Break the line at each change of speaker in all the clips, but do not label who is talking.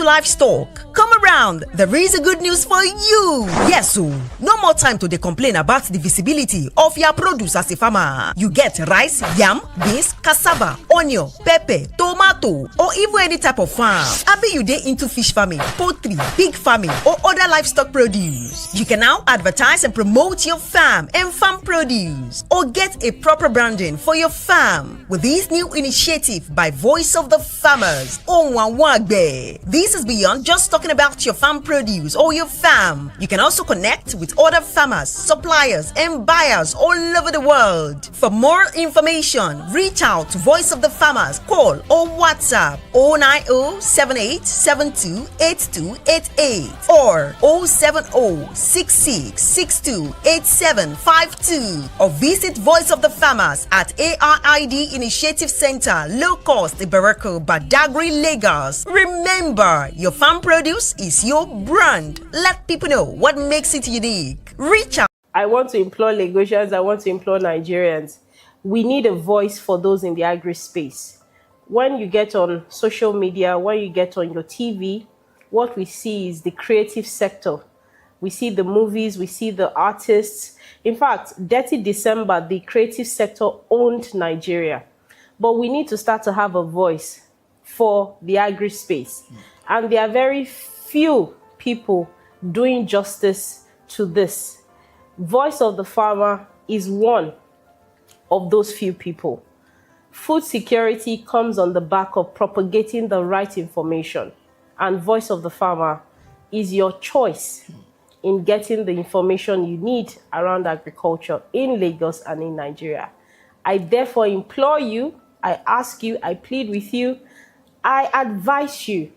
livestock. Come around, there is a good news for you. Yes, so no more time to complain about the visibility of your produce as a farmer. You get rice, yam, beans, cassava, onion, pepper, tomato, or even any type of farm. Abi you dey into fish farming, poultry, pig farming, or other livestock produce. You can now advertise and promote your farm and farm produce, or get a proper branding for your farm with this new initiative by Voice of the Farmers. This is beyond just talking about your farm produce or your farm. You can also connect with other farmers, suppliers, and buyers all over the world. For more information, reach out to Voice of the Farmers, call or WhatsApp 09078728288 or 07066628752, or visit Voice of the Farmers at ARID Initiative Center, Low Cost, Ibarako, Badagry, Lagos. Remember, your farm produce is your brand. Let people know what makes it unique. Reach out.
I want to implore Lagosians, I want to implore Nigerians. We need a voice for those in the agri space. When you get on social media, when you get on your TV, what we see is the creative sector. We see the movies, we see the artists. In fact, Dirty December, the creative sector owned Nigeria. But we need to start to have a voice for the agri space. And there are very few people doing justice to this. Voice of the Farmer is one of those few people. Food security comes on the back of propagating the right information. And Voice of the Farmer is your choice in getting the information you need around agriculture in Lagos and in Nigeria. I therefore implore you, I ask you, I plead with you, I advise you,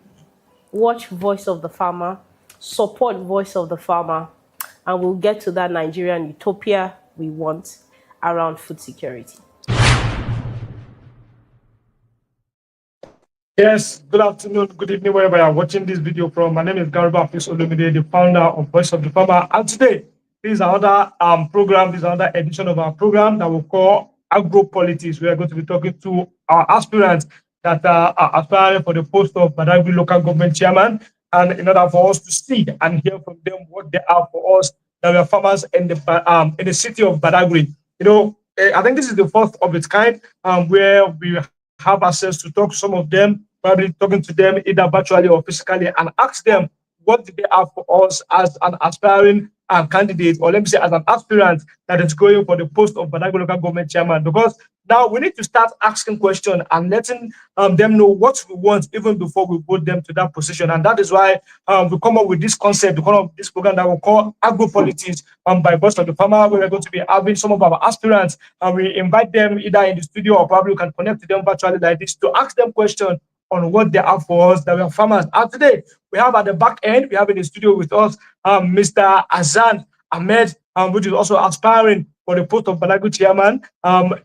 watch Voice of the Farmer, support Voice of the Farmer, and we'll get to that Nigerian utopia we want around food security.
Yes, good afternoon, good evening, wherever you are watching this video from. My name is Aspirant, the founder of Voice of the Farmer. And today, this is another program, this is another edition of our program that we call Agropolitics. We are going to be talking to our aspirants that are aspiring for the post of Badagry local government chairman. And in order for us to see and hear from them what they are for us, that we are farmers in the city of Badagry. You know, I think this is the first of its kind where we have access to talk to some of them, probably talking to them either virtually or physically, and ask them what do they have for us as an aspiring candidate, or let me say as an aspirant that is going for the post of Badagry local government chairman. Because now we need to start asking questions and letting them know what we want even before we vote them to that position. And that is why we come up with this concept, we come up with this program that we call Agropolitics by Voice of the Farmer, where we're going to be having some of our aspirants, and we invite them either in the studio or probably we can connect to them virtually like this to ask them questions on what they have for us, that we are farmers. And today, we have at the back end, we have in the studio with us Mr. Hassan Ahmed, which is also aspiring for the post of Badagry chairman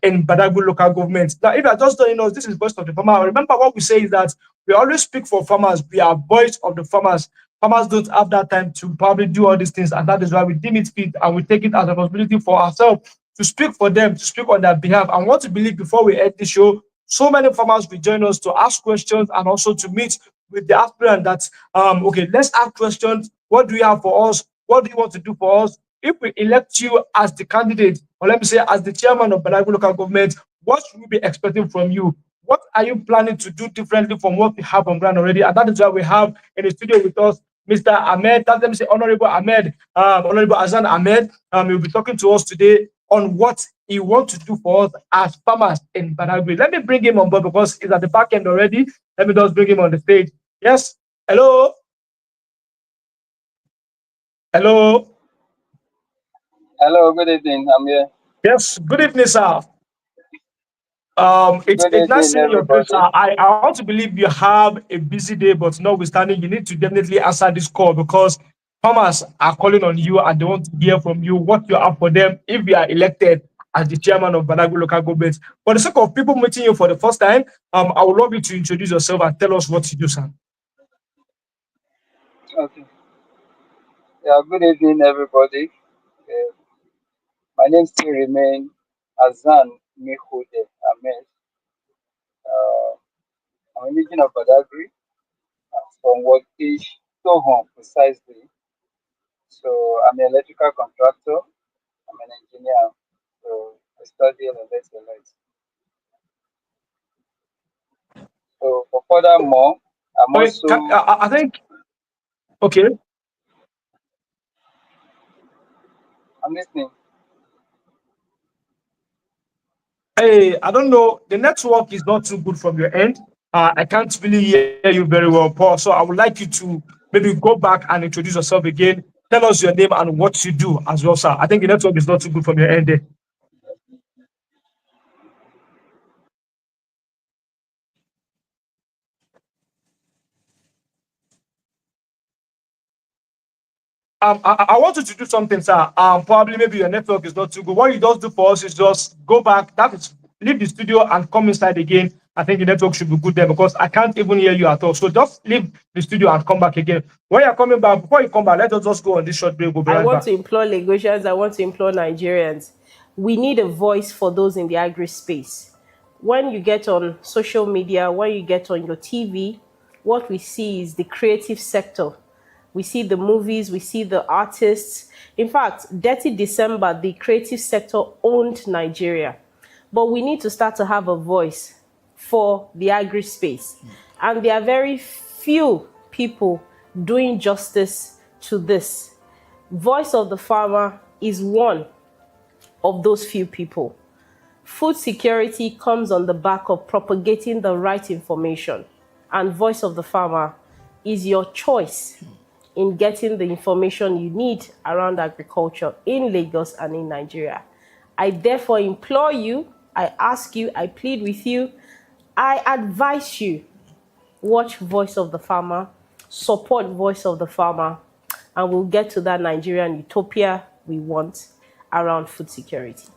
in Badagry local government. Now, if you are just joining us, this is Voice of the Farmer. Remember what we say is that we always speak for farmers. We are voice of the farmers. Farmers don't have that time to probably do all these things, and that is why we deem it fit and we take it as a responsibility for ourselves to speak for them, to speak on their behalf. And what to believe before we end the show, so many farmers will join us to ask questions and also to meet with the aspirant that, okay, let's ask questions. What do you have for us? What do you want to do for us? If we elect you as the candidate, or let me say as the chairman of Badagry local government, what should we be expecting from you? What are you planning to do differently from what we have on ground already? And that is why we have in the studio with us Mr. Ahmed, let me say Honorable Ahmed, Honorable Hassan Ahmed. He'll be talking to us today on what he wants to do for us as farmers in Badagry. Let me bring him on board because he's at the back end already. Let me just bring him on the stage. Yes. Hello. Hello.
Hello, good evening. I'm here.
Yes, good evening, sir. It's nice seeing your face. I want to believe you have a busy day, but notwithstanding, you need to definitely answer this call because farmers are calling on you and they want to hear from you what you have for them if you are elected as the chairman of Badagry local government. For the sake of people meeting you for the first time, I would love you to introduce yourself and tell us what you do, sir.
Okay. Yeah, good evening, everybody. My name still remains Hassan MIHODE Ahmed. I'm a region of Badagry. I from what each to home precisely. So I'm an electrical contractor. I'm an engineer. So I study electrical. So for furthermore, I'm
Okay,
also
I think okay.
I'm listening.
Hey, I don't know. The network is not too good from your end. I can't really hear you very well, Paul. So I would like you to maybe go back and introduce yourself again. Tell us your name and what you do as well, sir. I think the network is not too good from your end. I want you to do something, sir. Probably maybe your network is not too good. What you just do for us is just go back. That is, leave the studio and come inside again. I think the network should be good there because I can't even hear you at all. So just leave the studio and come back again. When you're coming back, before you come back, let us just go on this short break. We'll be
I
right
want
back.
to implore Lagosians, I want to implore Nigerians. We need a voice for those in the agri space. When you get on social media, when you get on your TV, what we see is the creative sector. We see the movies, we see the artists. In fact, Dirty December, the creative sector owned Nigeria. But we need to start to have a voice for the agri space. And there are very few people doing justice to this. Voice of the farmer is one of those few people. Food security comes on the back of propagating the right information, and Voice of the Farmer is your choice in getting the information you need around agriculture in Lagos and in Nigeria. I therefore implore you, I ask you, I plead with you, I advise you, watch Voice of the Farmer, support Voice of the Farmer, and we'll get to that Nigerian utopia we want around food security.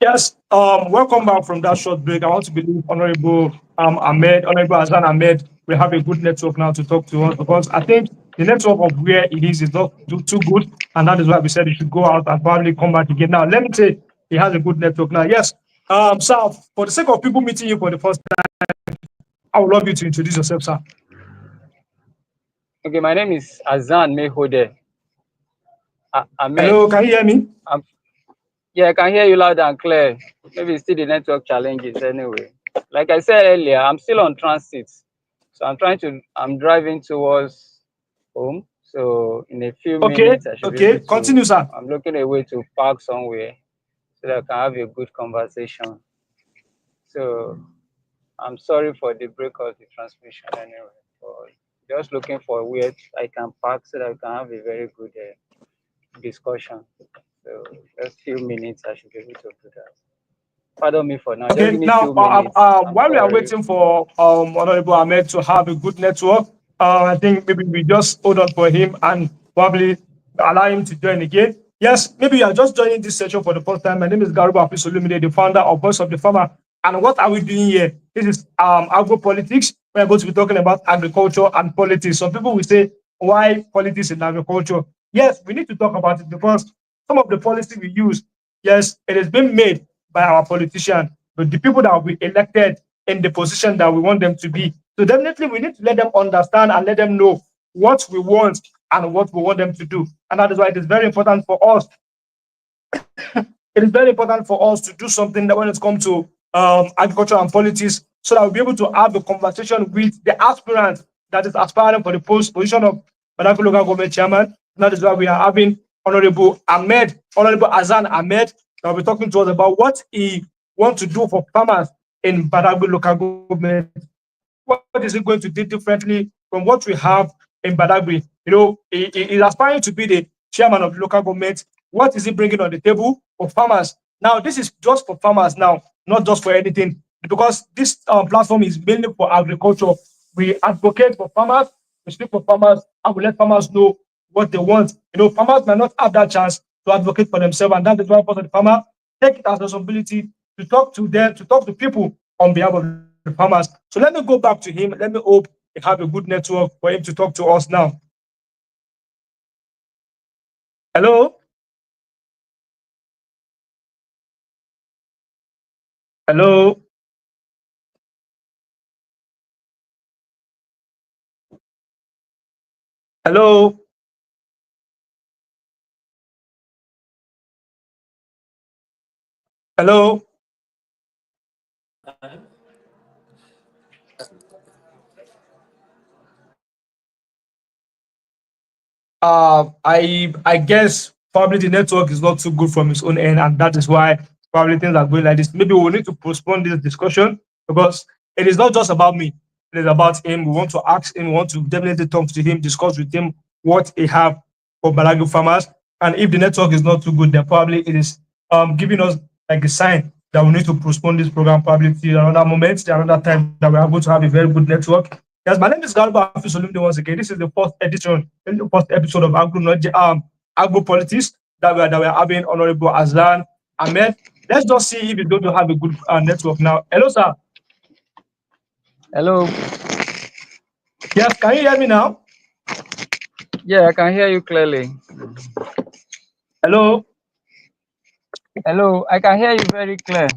Yes, welcome back from that short break. I want to believe Honorable Honorable Hassan Ahmed, we have a good network now to talk to us because I think the network of where it is not too good, and that is why we said he should go out and probably come back again. Now, let me say he has a good network now. Yes, sir, for the sake of people meeting you for the first time, I would love you to introduce yourself, sir.
Okay, my name is Hassan MIHODE. Ahmed.
Hello, can you hear me?
Yeah, I can hear you loud and clear. Maybe it's still the network challenges anyway. Like I said earlier, I'm still on transit. So I'm driving towards home. So in a few
Okay,
minutes, I should be
okay,
able
continue,
to,
sir.
I'm looking away to park somewhere so that I can have a good conversation. So I'm sorry for the break of the transmission anyway. But just looking for where I can park so that I can have a very good discussion. So just few minutes, I should be able to do that. Pardon me for now. Just
Okay,
give me a
now
few minutes. I'm
while we are
sorry.
waiting for Honorable Ahmed to have a good network, I think maybe we just hold on for him and probably allow him to join again. Yes, maybe you are just joining this session for the first time. My name is Garuba Afisolumide, the founder of Voice of the Farmer. And what are we doing here? This is Agropolitics. We are going to be talking about agriculture and politics. Some people will say, why politics in agriculture? Yes, we need to talk about it because some of the policy we use, yes, it has been made by our politicians, but the people that will be elected in the position that we want them to be. So definitely we need to let them understand and let them know what we want and what we want them to do. And that is why it is very important for us. It is very important for us to do something that when it comes to agriculture and politics, so that we'll be able to have the conversation with the aspirant that is aspiring for the position of Badagry local government chairman. And that is why we are having Honorable Hassan Ahmed, that will be talking to us about what he wants to do for farmers in Badagry local government. What is it going to do differently from what we have in Badagry? You know, he is aspiring to be the chairman of the local government. What is he bringing on the table for farmers? Now, this is just for farmers now, not just for anything, because this platform is mainly for agriculture. We advocate for farmers, we speak for farmers, and we let farmers know what they want. You know, farmers might not have that chance to advocate for themselves, and that is why the farmer take it as a responsibility to talk to them, to talk to people on behalf of the farmers. So let me go back to him. Let me hope he have a good network for him to talk to us now. Hello? Hello. Hello. Hello. I guess probably the network is not too good from its own end, and that is why probably things are going like this. Maybe we need to postpone this discussion because it is not just about me. It is about him. We want to ask him. We want to definitely talk to him, discuss with him what he have for Badagry farmers. And if the network is not too good, then probably it is giving us like a sign that we need to postpone this program probably to another moment, to another time that we are going to have a very good network. Yes, my name is Garba Afisolumde once again. This is the first edition, the first episode of Agropolitics that we are having Honorable Hassan Ahmed. Let's just see if it's going to have a good network now. Hello, sir.
Hello.
Yes, can you hear me now?
Yeah, I can hear you clearly.
Hello.
Hello, I can hear you very clear.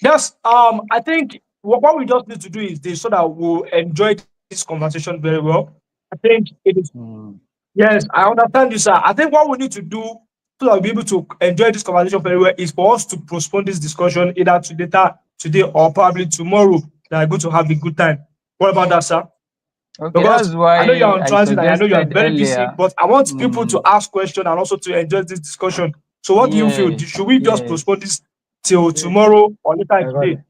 Yes. I think what we just need to do is this so that we'll enjoy this conversation very well. I think it is. Yes, I understand you, sir. I think what we need to do so that we'll be able to enjoy this conversation very well is for us to postpone this discussion either to later today or probably tomorrow. That are going to have a good time. What about that, sir?
Okay,
Because
that's
I know you're
why
on
I
transit and I know you are
suggested
very busy,
earlier.
but I want people to ask questions and also to enjoy this discussion. So, what do you feel?
Yes,
Should we just
yes.
postpone this till tomorrow or later today?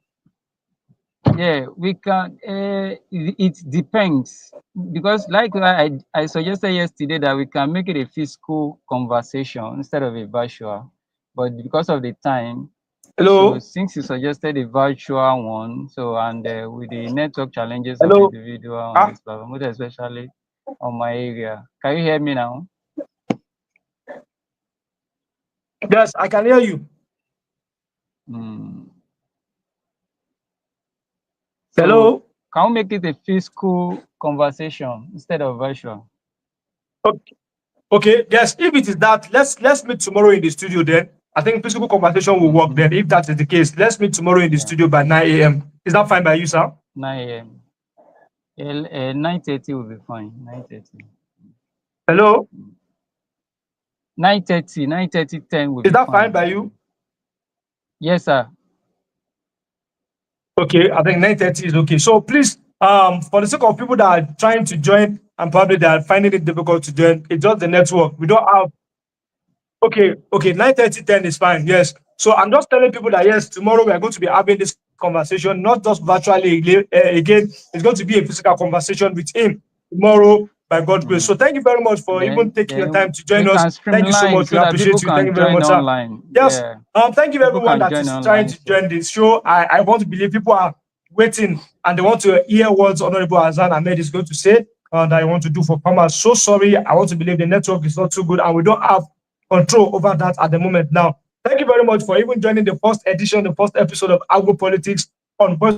Yeah, we can. It depends because, like I suggested yesterday, that we can make it a physical conversation instead of a virtual. But because of the time, so
Hello?
since you suggested a virtual one, so and with the network challenges of
Hello?
individual on
Ah,
this platform, most especially on my area, can you hear me now?
yes, I can hear you.
Mm. So
Hello?
can we make it a physical conversation instead of virtual?
Okay. Okay, yes, if it is that, let's meet tomorrow in the studio then. I think physical conversation will work then. If that is the case, let's meet tomorrow in the
Yeah,
studio by 9 a.m. Is that fine by you, sir?
9 a.m. 9:30 will be fine. 9:30.
Hello?
9:30, 9:30, 10 will
Is
be
that fine
fine.
by you?
Yes, sir.
Okay, I think 9:30 is okay. So please, for the sake of people that are trying to join and probably they are finding it difficult to join, it's just the network. We don't have. Okay, 9:30, 10 is fine. Yes. So I'm just telling people that yes, tomorrow we are going to be having this conversation, not just virtually again. It's going to be a physical conversation with him tomorrow by God's grace. So thank you very much for even taking your
Then
time to
we
join us.
can
Thank you so
streamline
much. We
so that people
appreciate you. Thank
can
you very
join
much, sir.
online.
Yes.
Yeah,
Thank you
people
everyone
can
that
join
is trying
online.
to
So
join this show. I want to believe people are waiting and they want to hear what Honorable Hassan Ahmed is going to say that I want to do for farmers. So sorry. I want to believe the network is not too good and we don't have control over that at the moment now. Thank you very much for even joining the first edition, the first episode of Agropolitics on Voice